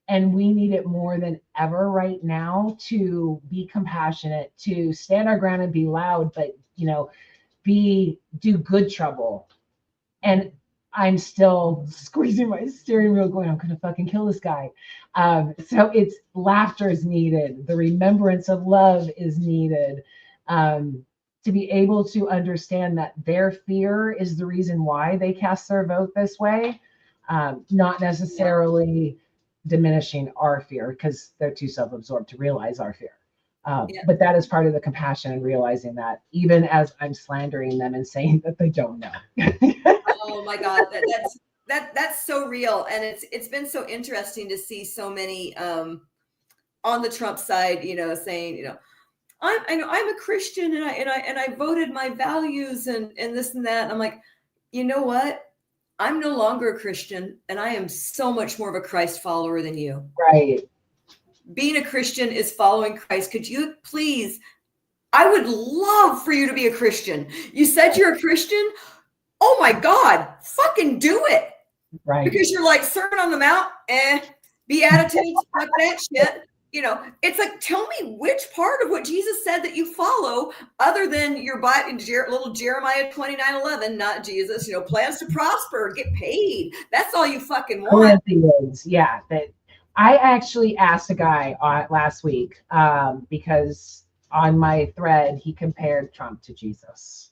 and we need it more than ever right now to be compassionate, to stand our ground and be loud, but do good trouble. And I'm still squeezing my steering wheel going, I'm going to fucking kill this guy. So laughter is needed. The remembrance of love is needed to to be able to understand that their fear is the reason why they cast their vote this way, not necessarily diminishing our fear, because they're too self-absorbed to realize our fear. But that is part of the compassion and realizing that even as I'm slandering them and saying that they don't know. Oh my God, that's so real, and it's been so interesting to see so many on the Trump side, saying, I'm a Christian and I voted my values and this and that. And I'm like, you know what? I'm no longer a Christian, and I am so much more of a Christ follower than you. Right. Being a Christian is following Christ. Could you please? I would love for you to be a Christian. You said you're a Christian. Oh my God, fucking do it. Right. Because you're like Sermon on the Mount, Beatitudes, fuck that shit. It's like, tell me which part of what Jesus said that you follow, other than your little Jeremiah 29:11, not Jesus, plans to prosper, get paid. That's all you fucking want. Corinthians, yeah. That I actually asked a guy last week because on my thread, he compared Trump to Jesus.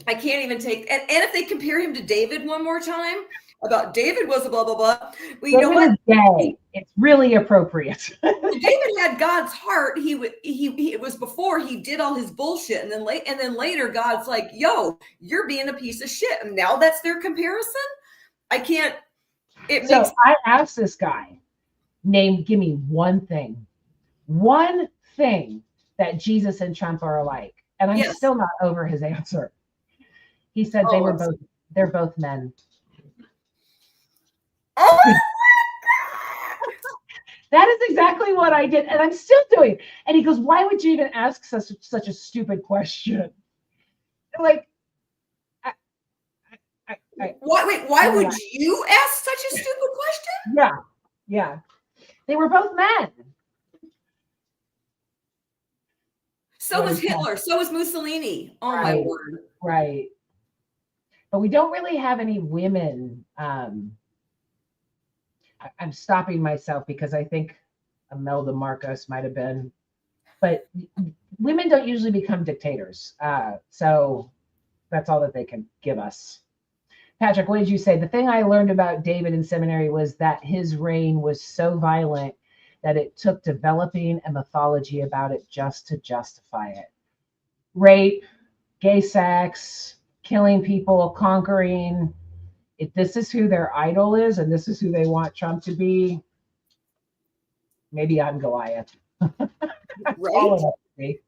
I can't even take, and if they compare him to David one more time, about David was a blah, blah, blah. Well, you know what? Gay. It's really appropriate. David had God's heart. It was before he did all his bullshit. And then later God's like, yo, you're being a piece of shit. And now that's their comparison. I can't. I asked this guy, give me one thing that Jesus and Trump are alike. And I'm still not over his answer. He said they're both men. Oh, that is exactly what I did, and I'm still doing. And he goes, "Why would you even ask such a stupid question?" Like, why would you ask such a stupid question? Yeah. They were both men. So was Hitler. So was Mussolini. Oh my word. Right. But we don't really have any women. I'm stopping myself because I think Imelda Marcos might have been, but women don't usually become dictators. So that's all that they can give us. Patrick, what did you say? The thing I learned about David in seminary was that his reign was so violent that it took developing a mythology about it just to justify it. Rape, gay sex, killing people, conquering. If this is who their idol is and this is who they want Trump to be, maybe I'm Goliath. Right.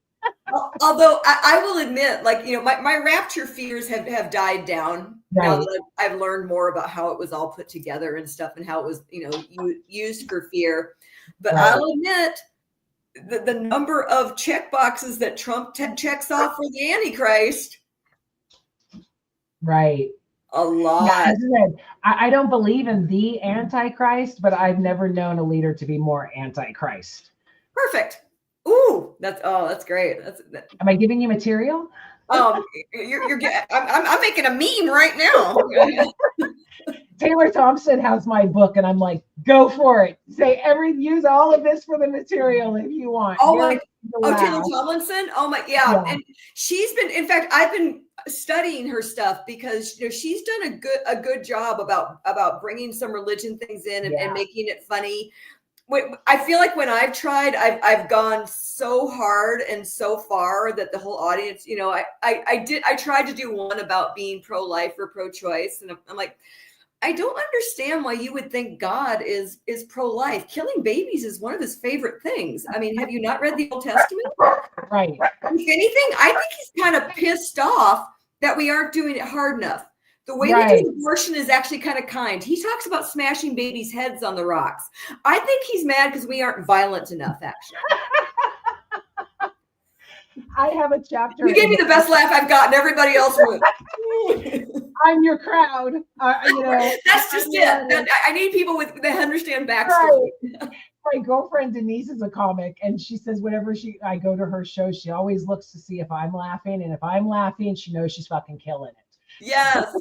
Although I will admit, my rapture fears have died down now that I've learned more about how it was all put together and stuff, and how it was, used for fear. But I'll admit the number of check boxes that Trump checks off for the Antichrist. Right. A lot. Yeah, I don't believe in the Antichrist, but I've never known a leader to be more Antichrist. Perfect. Ooh, that's great. Am I giving you material? I'm making a meme right now. Taylor Thompson has my book, and I'm like, go for it. Use all of this for the material if you want. Taylor Tomlinson. Oh my, yeah. And she's been, in fact, I've been studying her stuff because she's done a good job about bringing some religion things in and making it funny. I feel like when I've tried, I've gone so hard and so far that the whole audience, I tried to do one about being pro-life or pro-choice, and I'm like, I don't understand why you would think God is pro-life. Killing babies is one of his favorite things. I mean, have you not read the Old Testament? Right. If anything, I think he's kind of pissed off that we aren't doing it hard enough. The way we do abortion is actually kind of kind. He talks about smashing babies' heads on the rocks. I think he's mad because we aren't violent enough, actually. I have a chapter. You gave me the best laugh I've gotten. Everybody else went. I'm your crowd. That's just it. I need people that understand backstory. Right. My girlfriend Denise is a comic, and she says whenever I go to her show, she always looks to see if I'm laughing, and if I'm laughing, she knows she's fucking killing it. Yes.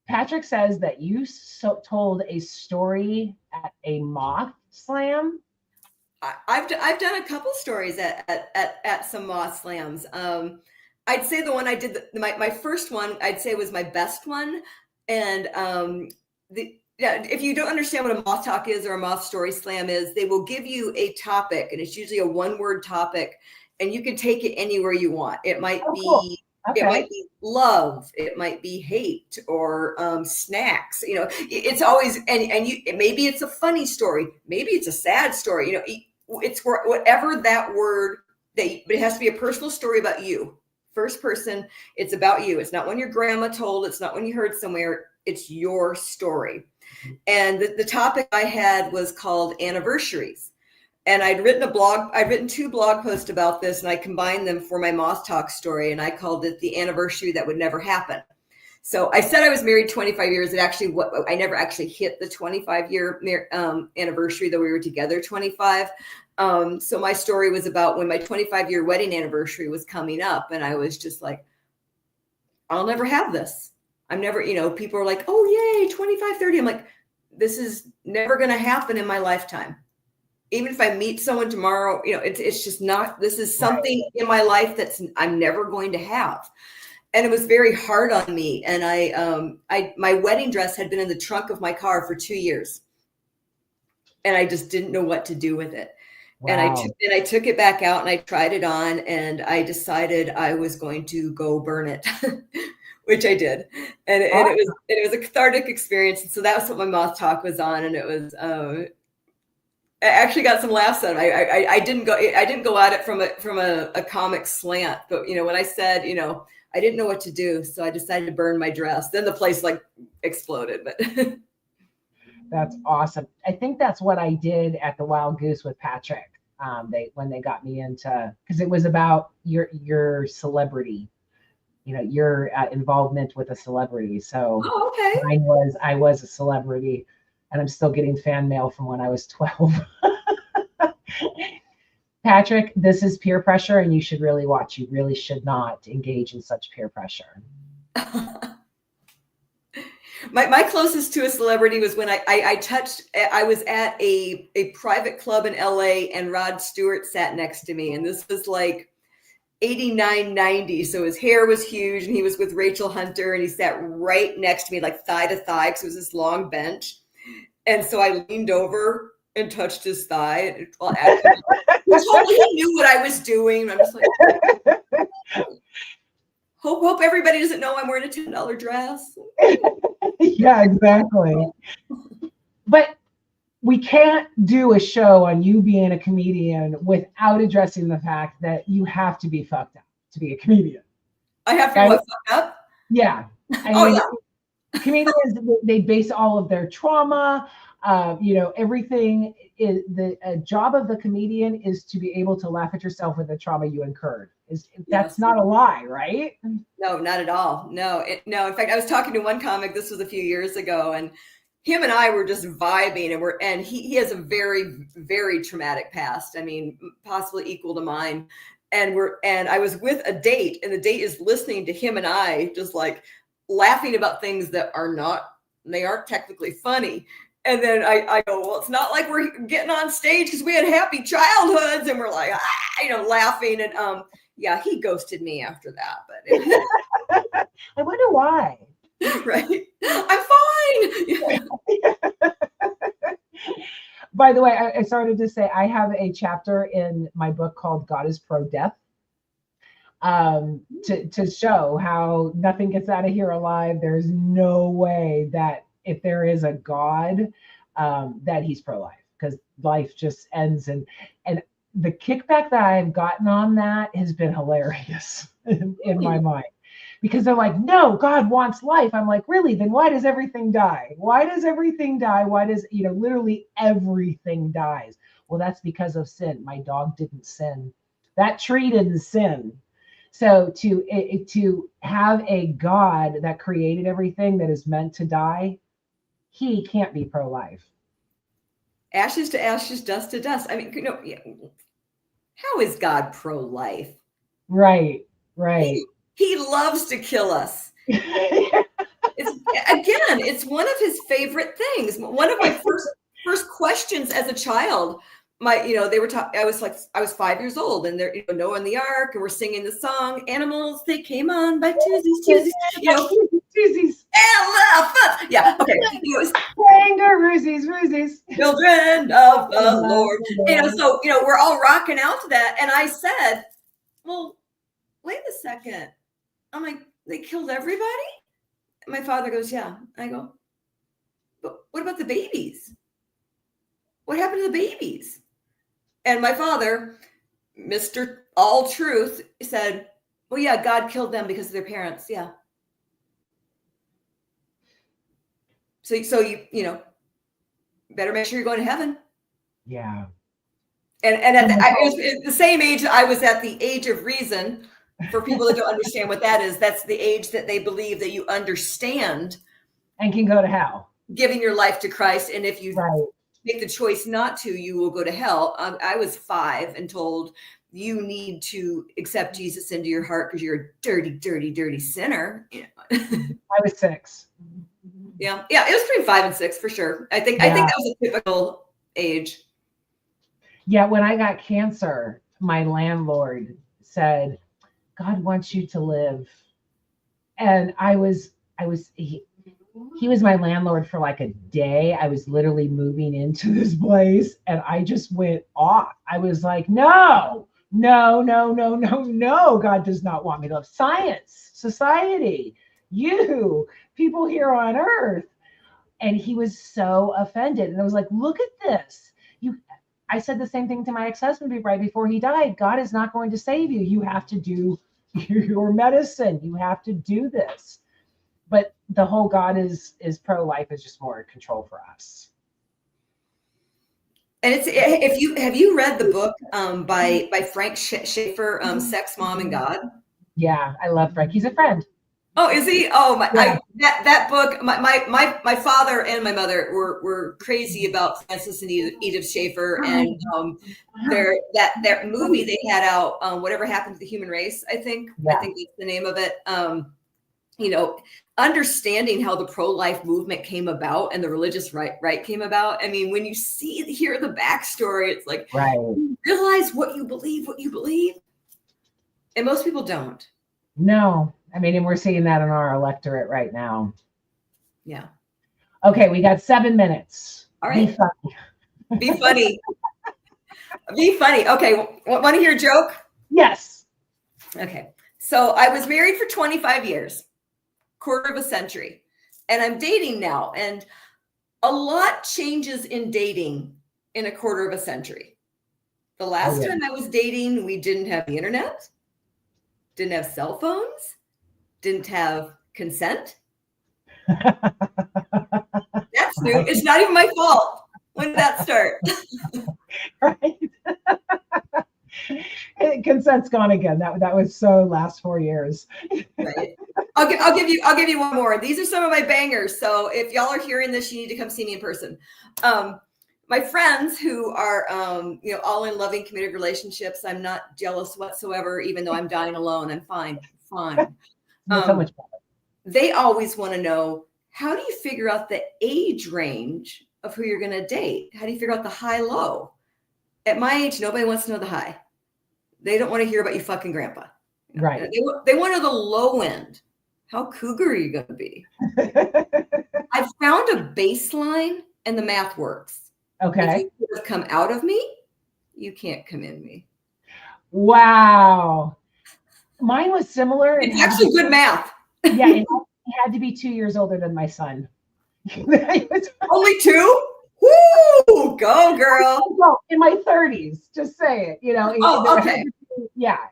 Patrick says that you told a story at a moth slam. I've done a couple stories at some Moss Slams. I'd say the one I did, my first one, I'd say was my best one. And if you don't understand what a Moth Talk is or a Moth Story Slam is, they will give you a topic, and it's usually a one-word topic, and you can take it anywhere you want. It might be cool. Okay. It might be love, it might be hate, or snacks. It's always, and you, maybe it's a funny story, maybe it's a sad story. It's whatever that word, but it has to be a personal story about you. First person, it's about you. It's not one your grandma told, it's not one you heard somewhere, it's your story. And the topic I had was called anniversaries. And I'd written 2 blog posts about this, and I combined them for my Moth Talk story, and I called it the anniversary that would never happen. So I said I was married 25 years. I never actually hit the 25-year anniversary, though we were together 25. So my story was about when my 25-year wedding anniversary was coming up, and I was just like, I'll never have this. I'm never, people are like, oh, yay, 25, 30. I'm like, this is never going to happen in my lifetime. Even if I meet someone tomorrow, it's just not, this is something in my life I'm never going to have. And it was very hard on me. And my wedding dress had been in the trunk of my car for 2 years. And I just didn't know what to do with it. Wow. And I took it back out and I tried it on, and I decided I was going to go burn it, which I did. And it was a cathartic experience. And so that's what my Moth Talk was on. And it was, I actually got some laughs out of it. I didn't go at it from a comic slant, but when I said, I didn't know what to do, so I decided to burn my dress. Then the place exploded. But that's awesome. I think that's what I did at the Wild Goose with Patrick. When they got me into, because it was about your celebrity, your involvement with a celebrity. So okay. I was a celebrity. And I'm still getting fan mail from when I was 12. Patrick, this is peer pressure, and you should really watch. You really should not engage in such peer pressure. My closest to a celebrity was when I was at a private club in LA, and Rod Stewart sat next to me. And this was like 89, 90. So his hair was huge, and he was with Rachel Hunter, and he sat right next to me, like thigh to thigh, because it was this long bench. And so I leaned over and touched his thigh. Well, he knew what I was doing. I'm just like, hope everybody doesn't know I'm wearing a $10 dress. Yeah, exactly. But we can't do a show on you being a comedian without addressing the fact that you have to be fucked up to be a comedian. I have to be fucked up? Yeah. Yeah. Comedians, they base all of their trauma, everything is the job of the comedian is to be able to laugh at yourself with the trauma you incurred. That's not a lie, right? No, not at all. No. In fact, I was talking to one comic, this was a few years ago, and him and I were just vibing, and he has a very, very traumatic past. I mean, possibly equal to mine. And I was with a date, and the date is listening to him and I just like laughing about things that aren't technically funny. And then I go, well, it's not like we're getting on stage because we had happy childhoods, and we're like, laughing. And yeah, he ghosted me after that. But I wonder why. Right? I'm fine. By the way, I started to say I have a chapter in my book called God is Pro-Death. To show how nothing gets out of here alive. There's no way that if there is a God, that he's pro-life, because life just ends. And the kickback that I've gotten on that has been hilarious in my mind, because they're like, no, God wants life. I'm like, really? Then why does everything die? Why does everything die? Why does, literally everything dies? Well, that's because of sin. My dog didn't sin. That tree didn't sin. So to have a God that created everything that is meant to die, he can't be pro-life. Ashes to ashes, dust to dust. I mean, how is God pro-life? Right. He loves to kill us. It's one of his favorite things. One of my first questions as a child, they were talking, I was 5 years old, and they're, Noah in the ark, and we're singing the song, animals, they came on by twosies, Twosies. Yeah. Okay. Kangaroosies. Children of the Lord. So, we're all rocking out to that. And I said, well, wait a second. I'm like, they killed everybody? And my father goes, yeah. I go, but what about the babies? What happened to the babies? And my father, Mr. All Truth, said, well, yeah, God killed them because of their parents. Yeah. So you better make sure you're going to heaven. Yeah. And it was the same age I was at, the age of reason. For people that don't understand what that is, that's the age that they believe that you understand and can go to hell, giving your life to Christ. And if you make the choice not to, you will go to hell. I was 5 and told, you need to accept Jesus into your heart because you're a dirty, dirty, dirty sinner. I was 6. Yeah, it was between 5 and 6 for sure. I think that was a typical age. Yeah, when I got cancer, my landlord said, God wants you to live. And he was my landlord for like a day. I was literally moving into this place, and I just went off. I was like, no, God does not want me to live. Science, society, people here on earth. And he was so offended. And I was like, look at this. I said the same thing to my ex-husband right before he died. God is not going to save you. You have to do your medicine. You have to do this. But the whole God is pro-life is just more control for us. And have you read the book by Frank Schaeffer, Sex, Mom, and God? Yeah, I love Frank. He's a friend. Oh, is he? Oh, that book. My father and my mother were crazy about Francis and Edith Schaeffer, and that movie they had out, Whatever Happened to the Human Race. I think that's the name of it. Understanding how the pro-life movement came about and the religious right came about. I mean, when you hear the backstory, it's like, you realize what you believe, and most people don't. No. I mean, and we're seeing that in our electorate right now. Yeah. Okay, we got 7 minutes. All right. Be funny. Be funny. Okay, want to hear a joke? Yes. Okay. So I was married for 25 years, quarter of a century, and I'm dating now. And a lot changes in dating in a quarter of a century. The last time I was dating, we didn't have the internet, didn't have cell phones, didn't have consent. That's new. It's not even my fault. When did that start? Right. Consent's gone again. That was so last 4 years. Right. I'll give you one more. These are some of my bangers. So if y'all are hearing this, you need to come see me in person. My friends who are all in loving, committed relationships, I'm not jealous whatsoever, even though I'm dying alone. I'm fine. So much better. They always want to know, how do you figure out the age range of who you're going to date? How do you figure out the high low? At my age, nobody wants to know the high. They don't want to hear about you fucking grandpa. Right. They want to know the low end. How cougar are you going to be? I've found a baseline, and the math works. Okay. If you come out of me, you can't come in me. Wow. Mine was similar. It's actually good math. Yeah, it had to be 2 years older than my son. Only 2? Woo! Go, girl. Well, in my 30s, just say it. Okay.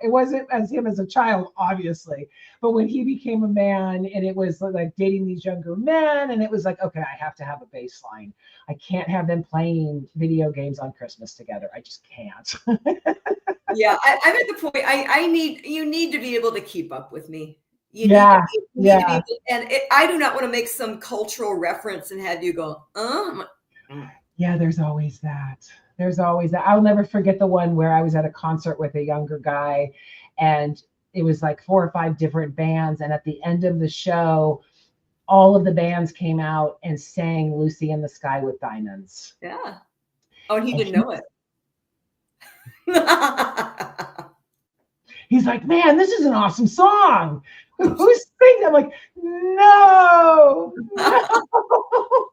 It wasn't as him as a child, obviously. But when he became a man, and it was like dating these younger men, and it was like, okay, I have to have a baseline. I can't have them playing video games on Christmas together. I just can't. Yeah, I'm at the point you need to be able to keep up with me. You need to be, and I do not want to make some cultural reference and have you go, Yeah, there's always that. I'll never forget the one where I was at a concert with a younger guy, and it was like 4 or 5 different bands. And at the end of the show, all of the bands came out and sang Lucy in the Sky with Diamonds. Yeah. Oh, and he didn't know it. He's like, man, this is an awesome song. Who's singing? I'm like, no, no.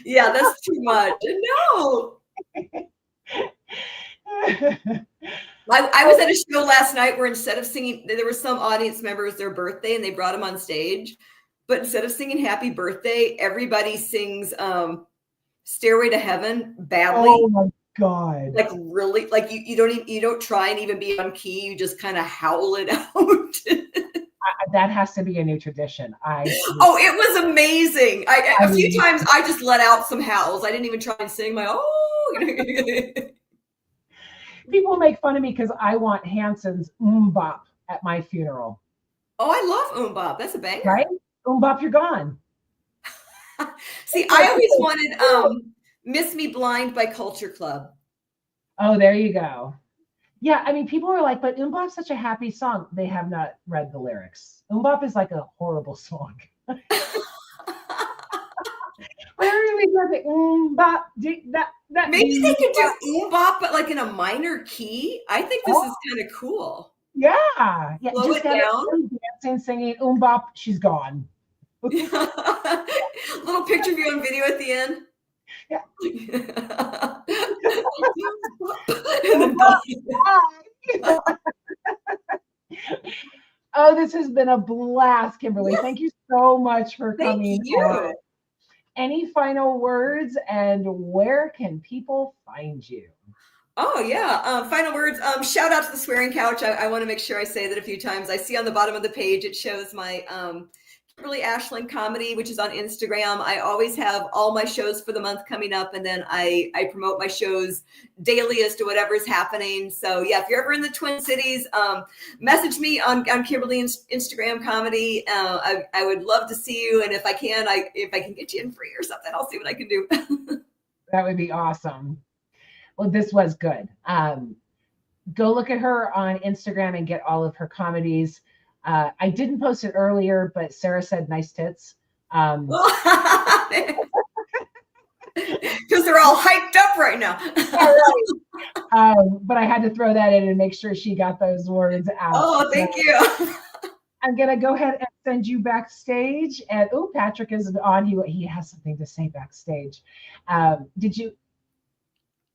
Yeah, that's too much. No. I was at a show last night where instead of singing, there were some audience members, their birthday, and they brought them on stage. But instead of singing happy birthday, everybody sings Stairway to Heaven badly. Oh my God. Like really, like you don't try and even be on key, you just kind of howl it out. That has to be a new tradition. Oh, it was amazing. A few times I just let out some howls. I didn't even try and sing my People make fun of me because I want Hanson's Bop at my funeral. Oh, I love Bop. That's a banger. Right? Bop, you're gone. See, I always wanted Miss Me Blind by Culture Club. Oh, there you go. Yeah, I mean, people are like, but Bop's such a happy song. They have not read the lyrics. Bop is like a horrible song. Bop, that maybe they could do Bop, but like in a minor key. I think this is kind of cool. Yeah. Slow just it down. Dancing, singing Bop, she's gone. Little picture of you on video at the end. Yeah. Oh, this has been a blast, Kimberly. Yes. Thank you so much for coming. Thank you. Any final words, and where can people find you? Oh, yeah. Final words. Shout out to the Swearing Couch. I want to make sure I say that a few times. I see on the bottom of the page, it shows my Kimberly Ashlynne comedy, which is on Instagram. I always have all my shows for the month coming up, and then I promote my shows daily as to whatever's happening. So yeah, if you're ever in the Twin Cities, message me on Kimberly's Instagram comedy. I would love to see you, and if I can get you in free or something, I'll see what I can do. That would be awesome. Well, this was good. Go look at her on Instagram and get all of her comedies. I didn't post it earlier, but Sarah said nice tits. Because they're all hyped up right now. Yeah, right. But I had to throw that in and make sure she got those words out. Oh, thank you. I'm going to go ahead and send you backstage. And Patrick is on. He has something to say backstage.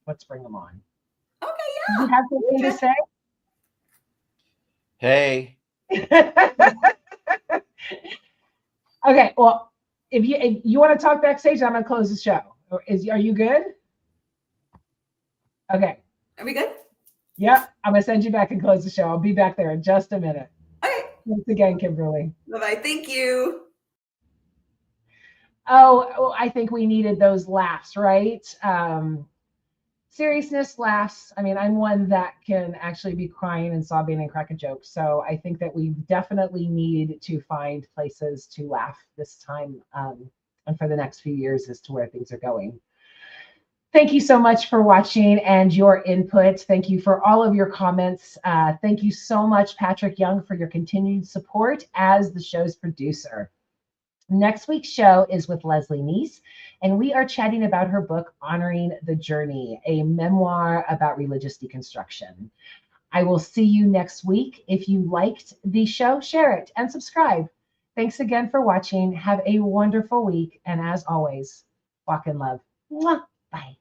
Let's bring him on. Okay, yeah. Do you have something to say? Hey. Okay, well, if you want to talk backstage, I'm gonna close the show. Are you good? Okay. Are we good? Yep. I'm gonna send you back and close the show. I'll be back there in just a minute. Okay. Once again, Kimberly. Bye-bye. Thank you. Oh, I think we needed those laughs, right? Seriousness, laughs. I mean, I'm one that can actually be crying and sobbing and crack a joke. So I think that we definitely need to find places to laugh this time and for the next few years as to where things are going. Thank you so much for watching and your input. Thank you for all of your comments. Thank you so much, Patrick Young, for your continued support as the show's producer. Next week's show is with Leslie Neese, and we are chatting about her book, Honoring the Journey, a memoir about religious deconstruction. I will see you next week. If you liked the show, share it and subscribe. Thanks again for watching. Have a wonderful week. And as always, walk in love. Mwah. Bye.